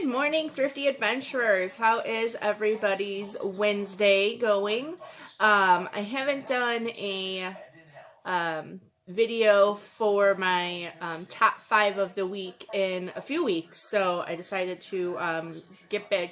Good morning, thrifty adventurers. How is everybody's Wednesday going? I haven't done a video for my top 5 of the week in a few weeks, so I decided to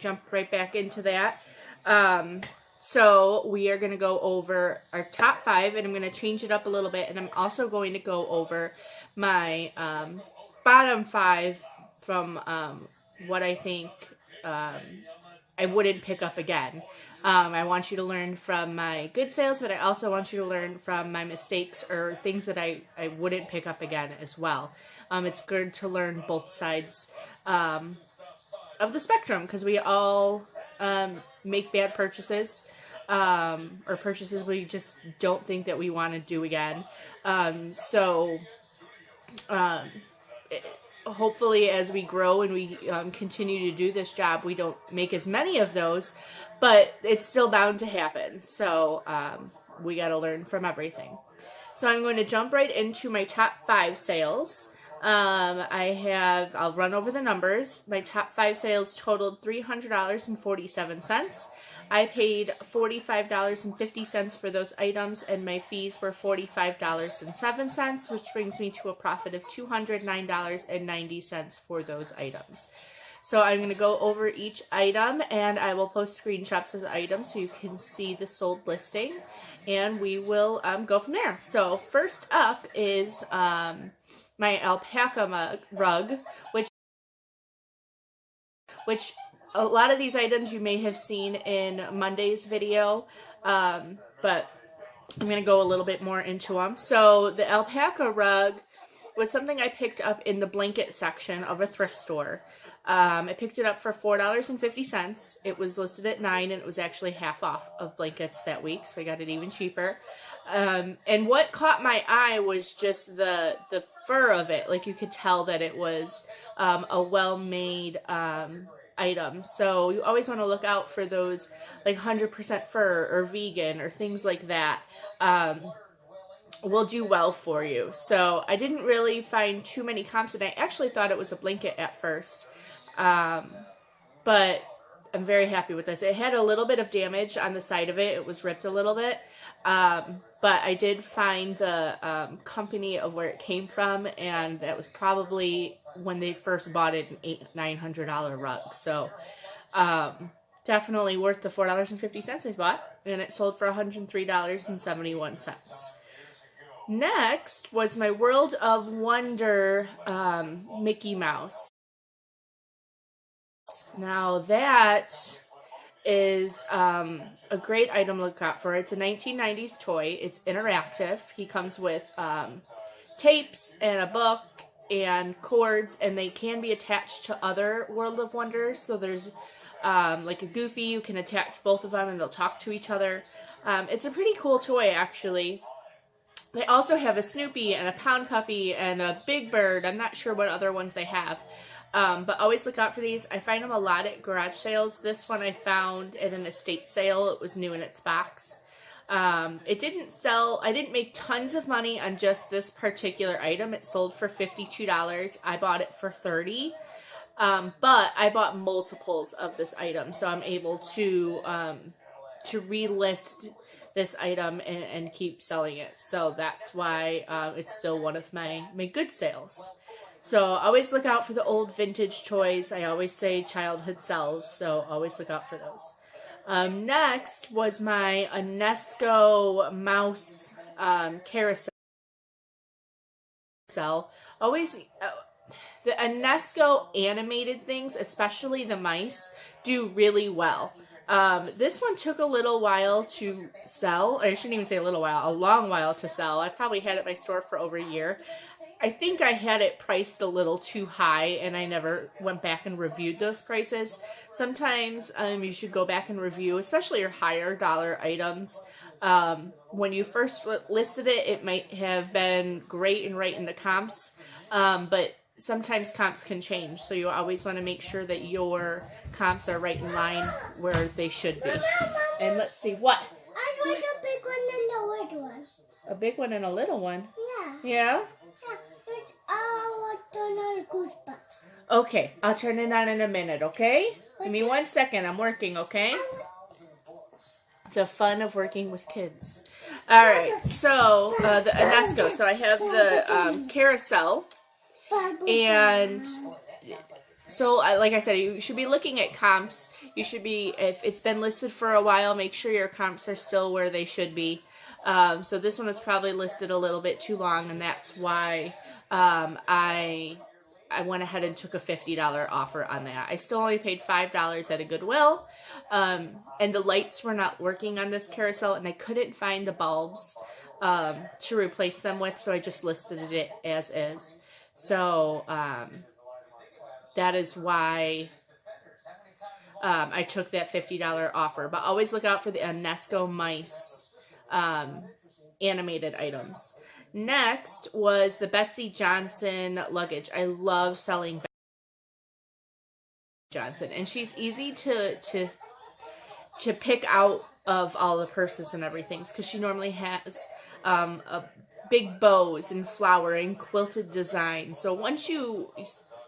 jump right back into that. So we are going to go over our top 5, and I'm going to change it up a little bit, and I'm also going to go over my bottom 5 from what I think I wouldn't pick up again. I want you to learn from my good sales, but I also want you to learn from my mistakes or things that I wouldn't pick up again as well. It's good to learn both sides of the spectrum, because we all make bad purchases, or purchases we just don't think that we want to do again. Hopefully as we grow and we continue to do this job, we don't make as many of those, but it's still bound to happen. So we got to learn from everything. So I'm going to jump right into my top 5 sales. I'll run over the numbers. My top 5 sales totaled $300.47. I paid $45.50 for those items, and my fees were $45.07, which brings me to a profit of $209.90 for those items. So I'm going to go over each item, and I will post screenshots of the item so you can see the sold listing, and we will go from there. So first up is my Alpaca Rug, which a lot of these items you may have seen in Monday's video, but I'm going to go a little bit more into them. So the Alpaca Rug was something I picked up in the blanket section of a thrift store. I picked it up for $4.50. It was listed at $9, and it was actually half off of blankets that week, so I got it even cheaper. And what caught my eye was just the fur of it. Like, you could tell that it was a well-made item. So you always want to look out for those like 100% fur or vegan or things like that. Will do well for you. So I didn't really find too many comps, and I actually thought it was a blanket at first. But I'm very happy with this. It had a little bit of damage on the side of it. It was ripped a little bit. But I did find the company of where it came from, and that was probably when they first bought it, an $900 rug. So definitely worth the $4.50 I bought, and it sold for $103.71. Next was my World of Wonder Mickey Mouse. Now that is a great item to look out for. It's a 1990s toy. It's interactive. He comes with tapes and a book and cords, and they can be attached to other World of Wonders. So there's like a Goofy. You can attach both of them and they'll talk to each other. It's a pretty cool toy, actually. They also have a Snoopy and a Pound Puppy and a Big Bird. I'm not sure what other ones they have. But always look out for these. I find them a lot at garage sales. This one I found at an estate sale. It was new in its box. It didn't sell. I didn't make tons of money on just this particular item. It sold for $52. I bought it for $30. But I bought multiples of this item, so I'm able to relist this item and keep selling it. So that's why it's still one of my good sales. So always look out for the old vintage toys. I always say childhood sells, so always look out for those. Next was my ESCO mouse carousel. Always, the ESCO animated things, especially the mice, do really well. This one took a little while to sell. I shouldn't even say a little while, a long while to sell. I probably had it at my store for over a year. I think I had it priced a little too high, and I never went back and reviewed those prices. Sometimes you should go back and review, especially your higher dollar items. When you first listed it, it might have been great and right in the comps, but sometimes comps can change, so you always want to make sure that your comps are right in line where they should be. And let's see, what? I want a big one and a little one. A big one and a little one? Yeah. Yeah? I want another Goosebumps. Okay, I'll turn it on in a minute, okay? Give me 1 second. I'm working, okay? The fun of working with kids. All right, so the ESCO. So I have the Carousel, and so like I said, you should be looking at comps. You should be, if it's been listed for a while, make sure your comps are still where they should be. So this one was probably listed a little bit too long, and that's why I went ahead and took a $50 offer on that. I still only paid $5 at a Goodwill, and the lights were not working on this Carousel, and I couldn't find the bulbs to replace them with, so I just listed it as is. So that is why I took that $50 offer. But always look out for the ESCO mice animated items. Next was the Betsey Johnson luggage. I love selling Betsey Johnson, and she's easy to pick out of all the purses and everything, because she normally has a big bows and flower and quilted design. So once you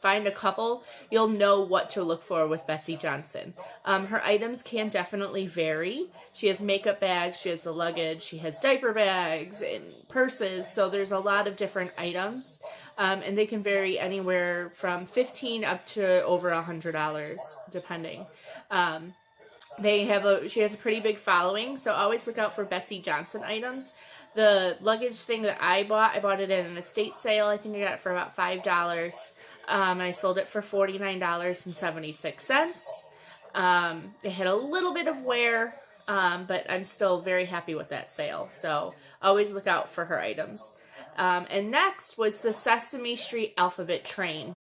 find a couple, you'll know what to look for with Betsey Johnson. Her items can definitely vary. She has makeup bags, she has the luggage, she has diaper bags and purses, so there's a lot of different items. And they can vary anywhere from $15 up to over $100, depending. She has a pretty big following, so always look out for Betsey Johnson items. The luggage thing that I bought it in an estate sale. I think I got it for about $5. I sold it for $49.76. It had a little bit of wear, but I'm still very happy with that sale. So always look out for her items. And next was the Sesame Street alphabet train.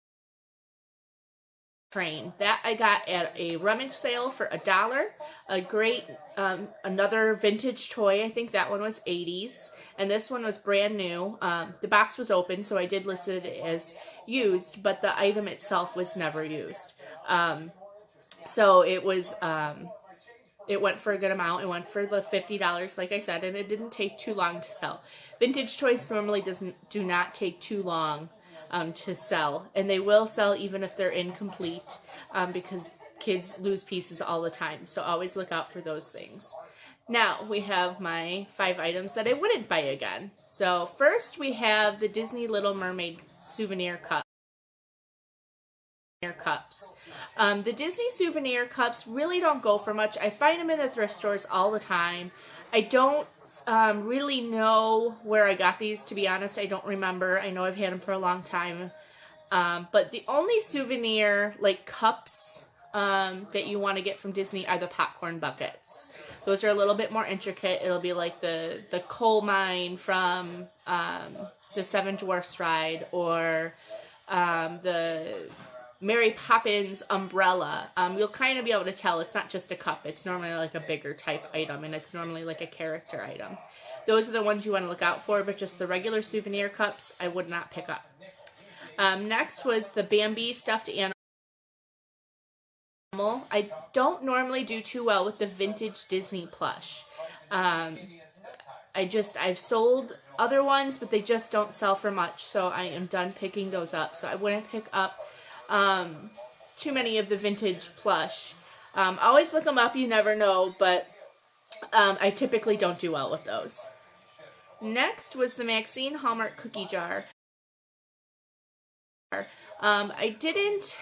That I got at a rummage sale for $1. A great, another vintage toy. I think that one was 80s. And this one was brand new. The box was open, so I did list it as used, but the item itself was never used. So it was, it went for a good amount. It went for the $50, like I said, and it didn't take too long to sell. Vintage toys normally do not take too long to sell, and they will sell even if they're incomplete, because kids lose pieces all the time. So always look out for those things. Now we have my 5 items that I wouldn't buy again. So first we have the Disney Little Mermaid souvenir cups. The Disney souvenir cups really don't go for much. I find them in the thrift stores all the time. I don't really know where I got these, to be honest. I don't remember. I know I've had them for a long time. But the only souvenir like cups that you want to get from Disney are the popcorn buckets. Those are a little bit more intricate. It'll be like the coal mine from the Seven Dwarfs ride, or the Mary Poppins umbrella. You'll kind of be able to tell it's not just a cup. It's normally like a bigger type item, and it's normally like a character item. Those are the ones you want to look out for, but just the regular souvenir cups, I would not pick up. Next was the Bambi stuffed animal. I don't normally do too well with the vintage Disney plush. I've sold other ones, but they just don't sell for much, so I am done picking those up. So I wouldn't pick up too many of the vintage plush. Always look them up, you never know, but I typically don't do well with those. Next was the Maxine Hallmark cookie jar. I didn't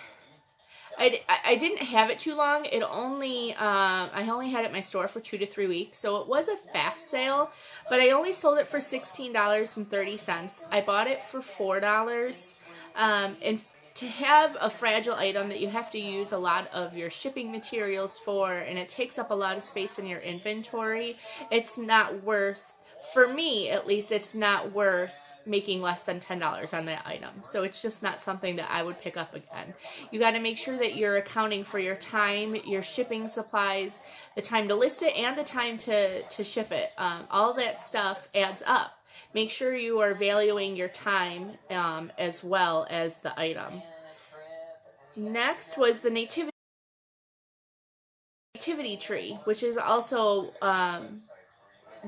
have it too long. I only had it at my store for 2 to 3 weeks, so it was a fast sale, but I only sold it for $16.30. I bought it for $4, and to have a fragile item that you have to use a lot of your shipping materials for, and it takes up a lot of space in your inventory, it's not worth, for me at least, it's not worth making less than $10 on that item. So it's just not something that I would pick up again. You got to make sure that you're accounting for your time, your shipping supplies, the time to list it, and the time to ship it. All that stuff adds up. Make sure you are valuing your time as well as the item. Next was the nativity tree, which is also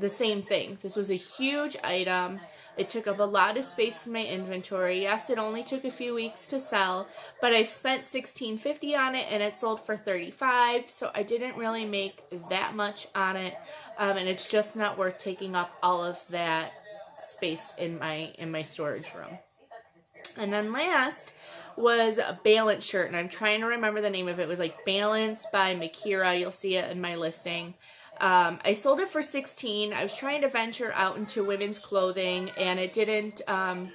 the same thing. This was a huge item. It took up a lot of space in my inventory. Yes, it only took a few weeks to sell, but I spent $16.50 on it and it sold for $35, so I didn't really make that much on it, and it's just not worth taking up all of that space in my storage room. And then last was a Balance shirt, and I'm trying to remember the name of it. It was like Balance by Makira. You'll see it in my listing. I sold it for $16. I was trying to venture out into women's clothing, and it didn't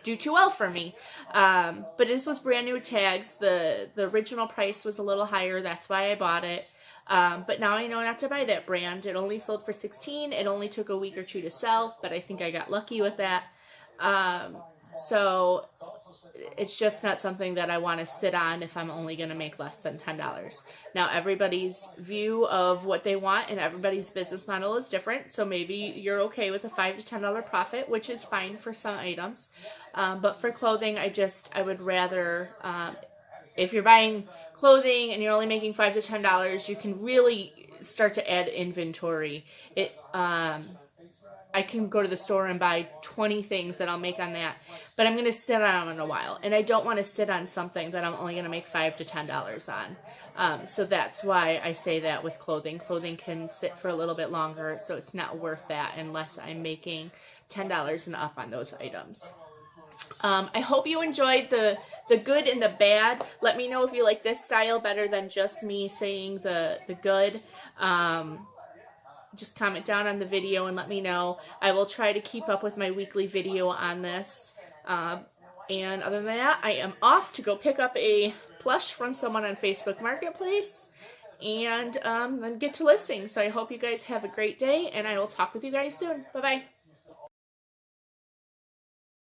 do too well for me. But this was brand new tags. The original price was a little higher. That's why I bought it. But now I know not to buy that brand. It only sold for $16. It only took a week or two to sell, but I think I got lucky with that. So it's just not something that I want to sit on if I'm only going to make less than $10. Now, everybody's view of what they want and everybody's business model is different. So maybe you're okay with a $5 to $10 profit, which is fine for some items. But for clothing, I would rather, if you're buying clothing and you're only making $5 to $10, you can really start to add inventory. I can go to the store and buy 20 things that I'll make on that, but I'm going to sit on them in a while, and I don't want to sit on something that I'm only going to make $5 to $10 on. So that's why I say that with clothing. Clothing can sit for a little bit longer, so it's not worth that unless I'm making $10 and up on those items. I hope you enjoyed the good and the bad. Let me know if you like this style better than just me saying the good. Just comment down on the video and let me know. I will try to keep up with my weekly video on this. And other than that, I am off to go pick up a plush from someone on Facebook Marketplace and then get to listing. So I hope you guys have a great day, and I will talk with you guys soon. Bye-bye.